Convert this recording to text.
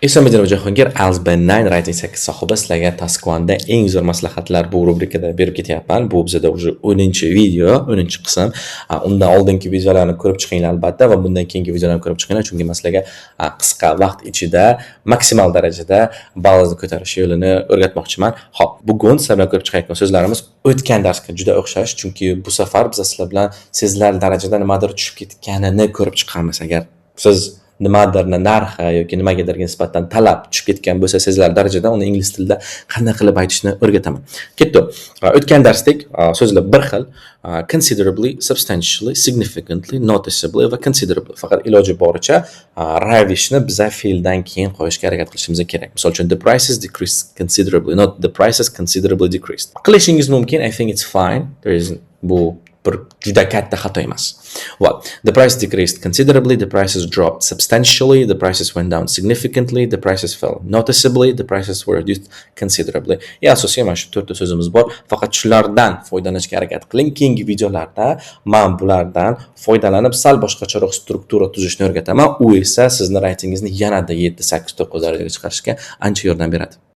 Islom Medinov Jahongir Alsben9 Writing 8 sohibi sizlarga Taskvanda eng zo'r maslahatlar bu rubrikada berib ketyapman. Bu bizda уже 10-video, 10-qism. Undan oldingi videolarni ko'rib chiqinglar albatta va bundan keyingi videolarni ko'rib chiqinglar, chunki men sizlarga qisqa vaqt ichida maksimal darajada balanni ko'tarish yo'lini o'rgatmoqchiman. Xo'p, bugun sizlar bilan ko'rib chiqayotgan so'zlarimiz o'tgan darsga juda o'xshash, chunki bu safar biz sizlar bilan sezilarli darajada nimadir tushib ketganini ko'rib chiqamiz. Agar siz nimadirni narxi yoki nimagadirga nisbatan talab tushib ketgan bo'lsa sezilarli darajada uni ingliz tilida qanday qilib aytishni o'rgataman. Ketdi. O'tgan darsdek so'zlar bir xil: considerably, substantially, significantly, noticeably va considerably. Faqat iloji boricha ravishni biza fe'ldan keyin qo'yishga harakat qilishimiz kerak. Misol uchun the prices decreased considerably, not the prices considerably decreased. Qilishingiz mumkin. I think it's fine. There is bu bir juda katta xato emas. Well, the price decreased considerably, the prices dropped substantially, the prices went down significantly, the prices fell noticeably, the prices were reduced considerably. Asosiy mana shu to'rtta so'zimiz bor. Faqat shulardan foydalanishga harakat qiling. Keyingi videolarda men bulardan foydalanib sal boshqacharoq struktura tuzishni o'rgataman. U esa sizni raytingingizni yanada 7, 8, 9 darajaga chiqarishga ancha yordam beradi.